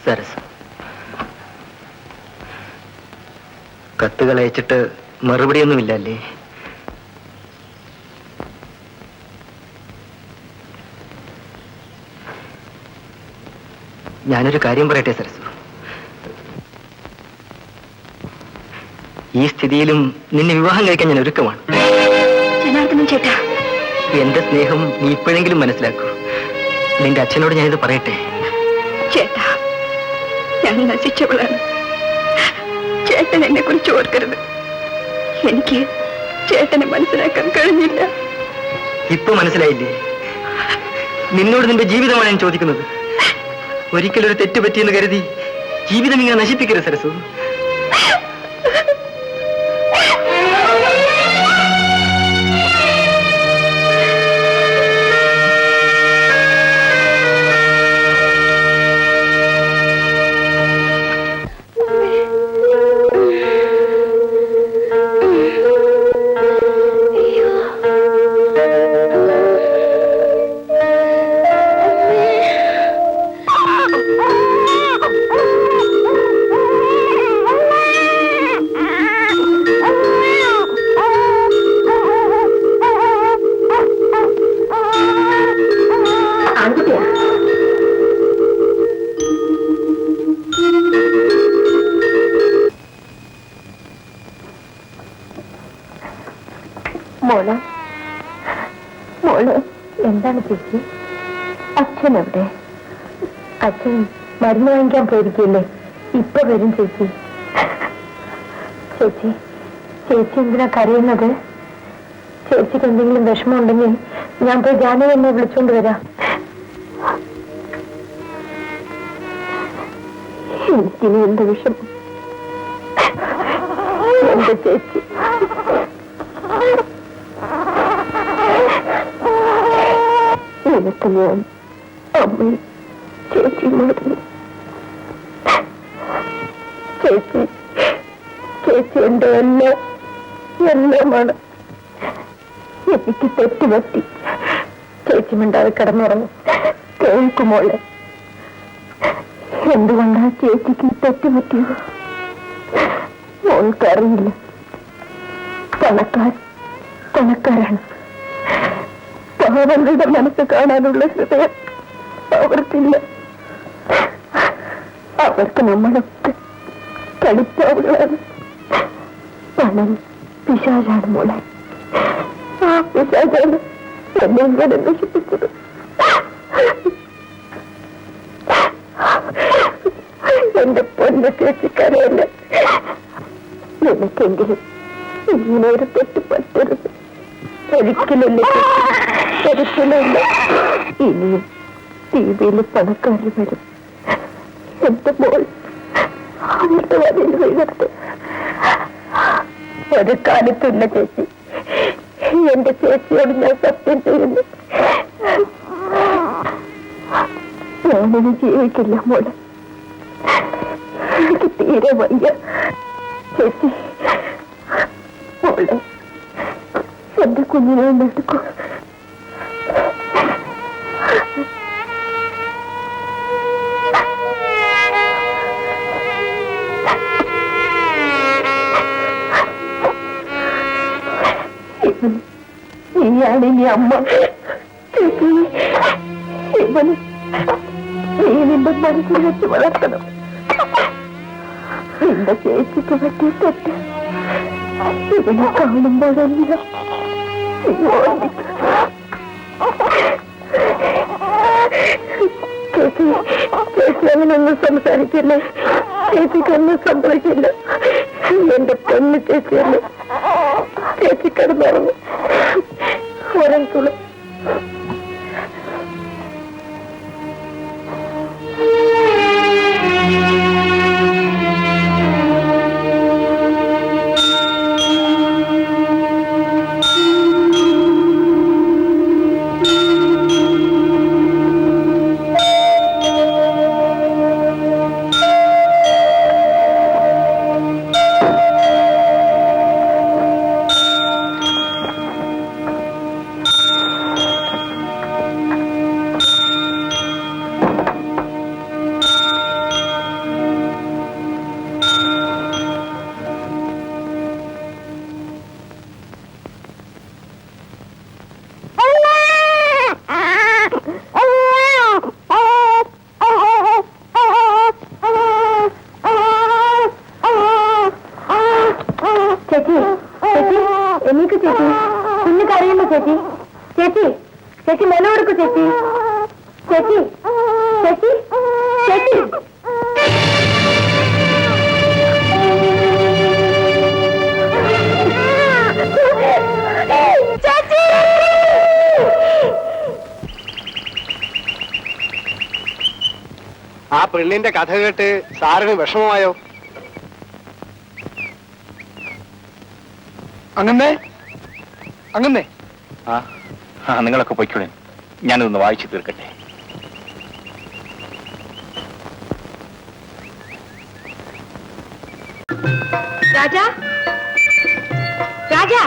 സരസ്, കത്തുകൾ അയച്ചിട്ട് മറുപടിയൊന്നുമില്ല അല്ലേ? ഞാനൊരു കാര്യം പറയട്ടെ സരസു, ഈ സ്ഥിതിയിലും നിന്നെ വിവാഹം കഴിക്കാൻ ഞാൻ ഒരുക്കമാണ്. ചേട്ടാ, എന്റെ സ്നേഹം നീ ഇപ്പോഴെങ്കിലും മനസ്സിലാക്കൂ. നിന്റെ അച്ഛനോട് ഞാനിത് പറയട്ടെ? ചേട്ടാ, ഞാൻ നശിച്ചവളാണ്. ചേട്ടൻ എന്നെ കുറിച്ച് ഓർക്കരുത്. എനിക്ക് ചേട്ടനെ മനസ്സിലാക്കാൻ കഴിഞ്ഞില്ല. ഇപ്പൊ മനസ്സിലായില്ലേ? നിന്നോട് നിന്റെ ജീവിതമാണ് ഞാൻ ചോദിക്കുന്നത്. ഒരിക്കലൊരു തെറ്റ് പറ്റിയെന്ന് കരുതി ജീവിതം ഇങ്ങനെ നശിപ്പിക്കരുത് സരസു. മോളെ, മോളെ, എന്താണ് ചേച്ചി? അച്ഛൻ എവിടെ? അച്ഛൻ മരുന്ന് വാങ്ങിക്കാൻ പോയിരിക്കില്ലേ? ഇപ്പൊ വരും ചേച്ചി. ചേച്ചി, ചേച്ചി എന്തിനാ കരയുന്നത്? ചേച്ചിക്ക് എന്തെങ്കിലും വിഷമമുണ്ടെങ്കിൽ ഞാൻ പോയി ജാനകി എന്നെ വിളിച്ചോണ്ട് വരാം. എനിക്കിനി എന്ത് വിഷമം? എന്റെ ചേച്ചി നിനക്ക് ഞാൻ അമ്മയും ചേച്ചിയുമായിരുന്നു. ചേച്ചി, ചേച്ചി എന്റെ എല്ലാമാണ്. എനിക്ക് തെറ്റുപറ്റി. ചേച്ചി മിണ്ടാതെ കിടന്നുറങ്ങും. കേൾക്കുമോളെ, എന്തുകൊണ്ടാ ചേച്ചിക്ക് തെറ്റുപറ്റിയത്? മോൾക്കറിയില്ല. പണക്കാരാണ്. പാവങ്ങളുടെ മനസ്സ് കാണാനുള്ള ഹൃദയം അവർക്കില്ല. അവർക്ക് നമ്മളൊക്കെ കളിപ്പാവുകളാണ്. പണം പിശാചാണ് മോളെ. ആ പിശാചാണ് എന്നെ ഇങ്ങനെ നശിപ്പിച്ചത്. എന്റെ പൊന്നു ചേച്ചിക്കറിയല്ല. നിനക്കെങ്കിലും ഇങ്ങനെ ഒരു തെറ്റ് പറ്റരുത്. ഒരിക്കലല്ലേ, ഒരിക്കലല്ല. ഇനിയും ടിവിയിൽ പണക്കാർ വരും. എന്റെ മോൾ അവരുടെ വരയിൽ വീഴത്ത് ഒരു കാലത്തില്ല ചേച്ചി. എന്റെ ചേച്ചിയോട് ഞാൻ സത്യം ചെയ്യുന്നു. ഞാനിനി ജീവിക്കില്ല മോളെ. എനിക്ക് തീരെ വയ്യ ചേച്ചി. മോളെ, എന്റെ കുഞ്ഞിനെ എടുക്കൂ. നീയാണ് ഇനി അമ്മ. ഇവന് നീ നിന്റെ മനസ്സിൽ വെച്ച് വളർത്തണം. നിന്റെ ചേച്ചിക്ക് പറ്റിയ തെറ്റ് ഇവനെ കാണുമ്പോഴെല്ലാം ചേച്ചി, ചേച്ചി അങ്ങനൊന്നും സംസാരിക്കില്ലേ? ചേച്ചിക്കൊന്നും സംഭവിക്കില്ല. എന്റെ പൊന്ന് ചേച്ചിയല്ലേ. ചേച്ചി കിടന്നുറങ്ങും. ഒരൻകുളം ആ പെണ്ണിന്റെ കഥ കേട്ട് സാറിന് വിഷമമായോ? അങ്ങനെ അങ്ങനെ നിങ്ങളൊക്കെ പൊയ്ക്കൂടെ, ഞാനിതൊന്ന് വായിച്ചു തീർക്കട്ടെ. രാജാ, രാജാ,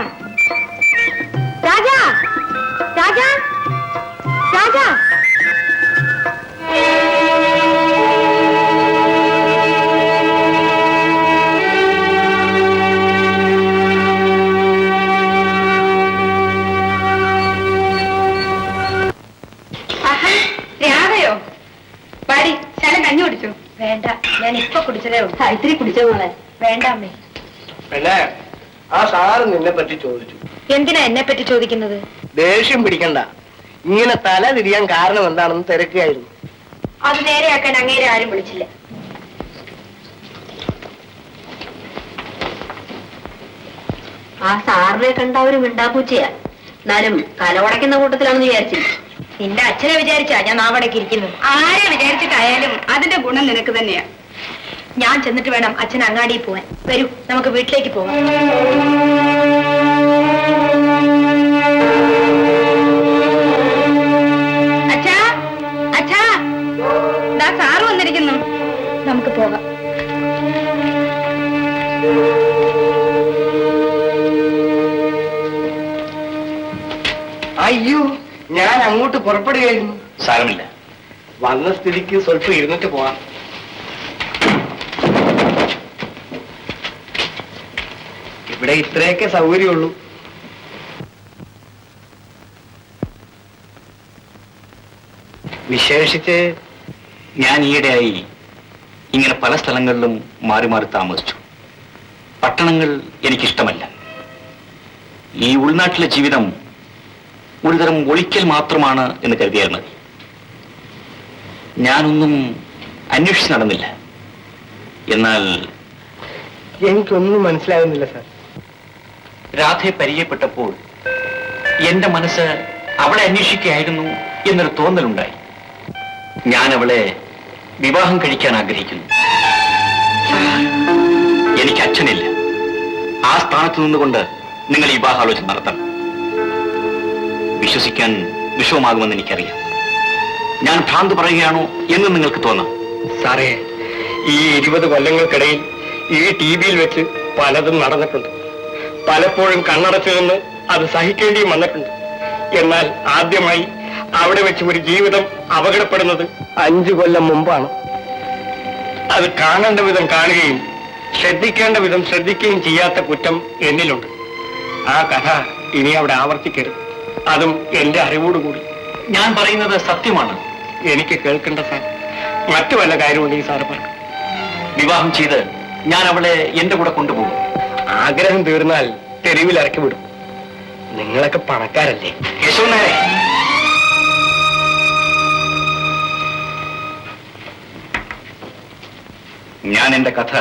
രാജാ, രാജാ, രാജാ. രാധയോ പാടി ശലം കഞ്ഞി കുടിച്ചു? വേണ്ട, ഞാൻ ഇപ്പൊ കുടിച്ചതേ ഉള്ളൂ. ഇത്തിരി കുടിച്ചോ മോളെ. വേണ്ട അമ്മേ. പിന്നെ ആ സാറ് നിന്നെ പറ്റി ചോദിച്ചു. എന്തിനാ എന്നെ പറ്റി ചോദിക്കുന്നത്? ദേഷ്യം പിടിക്കണ്ട, ഇങ്ങനെ തല തിരിയാൻ കാരണം എന്താണെന്ന് തിരക്കുകയായിരുന്നു. അത് നേരെയാക്കാൻ അങ്ങേരെ ആരും വിളിച്ചില്ല. ആ സാറിനെ കണ്ട ഒരു മിണ്ടാപ്പൂച്ചയാ. എന്നാലും കലവടക്കുന്ന കൂട്ടത്തിലാണെന്ന് വിചാരിച്ചില്ല. നിന്റെ അച്ഛനെ വിചാരിച്ചാ ഞാൻ നാവടക്കി ഇരിക്കുന്നത്. ആരെ വിചാരിച്ചിട്ടായാലും അതിന്റെ ഗുണം നിനക്ക് തന്നെയാ. ഞാൻ ചെന്നിട്ട് വേണം അച്ഛൻ അങ്ങാടിയിൽ പോവാൻ. വരൂ, നമുക്ക് വീട്ടിലേക്ക് പോവാം. അച്ഛാ, അച്ഛാ, ദാ സാറ് വന്നിരിക്കുന്നു. നമുക്ക് പോകാം. അയ്യോ, ഞാൻ അങ്ങോട്ട് പുറപ്പെടുകയായിരുന്നു. സാരമില്ല, വന്ന സ്ഥിതിക്ക് സ്വല്പം ഇരുന്നിട്ട് പോവാം. ഇവിടെ ഇത്രയൊക്കെ സൗകര്യമുള്ളൂ. വിശേഷിച്ച് ഞാൻ ഈയിടെയായി ഇങ്ങനെ പല സ്ഥലങ്ങളിലും മാറി മാറി താമസിച്ചു. പട്ടണങ്ങൾ എനിക്കിഷ്ടമല്ല. ഈ ഉൾനാട്ടിലെ ജീവിതം ഒരുതരം ഒളിക്കൽ മാത്രമാണ് എന്ന് കരുതിയാൽ മതി. ഞാനൊന്നും അന്വേഷിച്ച് നടന്നില്ല. എന്നാൽ എനിക്കൊന്നും മനസ്സിലാകുന്നില്ല സാർ. രാധയെ പരിചയപ്പെട്ടപ്പോൾ എന്റെ മനസ്സ് അവളെ അന്വേഷിക്കുകയായിരുന്നു എന്നൊരു തോന്നലുണ്ടായി. ഞാൻ അവളെ വിവാഹം കഴിക്കാൻ ആഗ്രഹിക്കുന്നു. എനിക്ക് അച്ഛനില്ല. ആ സ്ഥാനത്ത് നിന്നുകൊണ്ട് നിങ്ങൾ ഈ വിവാഹാലോചന നടത്തണം. വിശ്വസിക്കാൻ വിഷമമാകുമെന്ന് എനിക്കറിയാം. ഞാൻ ഭ്രാന്ത് പറയുകയാണോ എന്ന് നിങ്ങൾക്ക് തോന്നാം. സാറേ, ഈ 20 കൊല്ലങ്ങൾക്കിടയിൽ ഈ ടിവിയിൽ വെച്ച് പലതും നടന്നിട്ടുണ്ട്. പലപ്പോഴും കണ്ണടച്ചു നിന്ന് അത് സഹിക്കേണ്ടിയും വന്നിട്ടുണ്ട്. എന്നാൽ ആദ്യമായി അവിടെ വെച്ച് ഒരു ജീവിതം അപകടപ്പെടുന്നത് 5 കൊല്ലം മുമ്പാണ്. അത് കാണേണ്ട വിധം കാണുകയും ശ്രദ്ധിക്കേണ്ട വിധം ശ്രദ്ധിക്കുകയും ചെയ്യാത്ത കുറ്റം എന്നിലുണ്ട്. ആ കഥ ഇനി അവിടെ ആവർത്തിക്കരുത്. അതും എന്റെ അറിവോടുകൂടി. ഞാൻ പറയുന്നത് സത്യമാണ്. എനിക്ക് കേൾക്കേണ്ട സാർ. മറ്റു വല്ല കാര്യമുണ്ടെങ്കിൽ സാറ് പറഞ്ഞു. വിവാഹം ചെയ്ത് ഞാൻ അവളെ എന്റെ കൂടെ കൊണ്ടുപോകും. ആഗ്രഹം തീർന്നാൽ തെരുവിൽ ഇറക്കി വിടും. നിങ്ങളൊക്കെ പണക്കാരല്ലേ? യശോനാരെ, ഞാൻ എന്റെ കഥ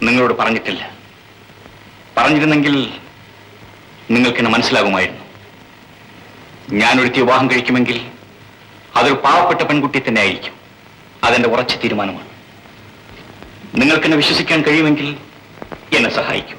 നിങ്ങളോട് പറഞ്ഞിട്ടില്ല. പറഞ്ഞിരുന്നെങ്കിൽ നിങ്ങൾക്കെന്നെ മനസ്സിലാകുമായിരുന്നു. ഞാൻ ഒരുത്തി വിവാഹം കഴിക്കുമെങ്കിൽ അതൊരു പാവപ്പെട്ട പെൺകുട്ടി തന്നെ ആയിരിക്കും. അതെന്റെ ഉറച്ച തീരുമാനമാണ്. നിങ്ങൾക്കെന്നെ വിശ്വസിക്കാൻ കഴിയുമെങ്കിൽ എന്നെ സഹായിക്കും.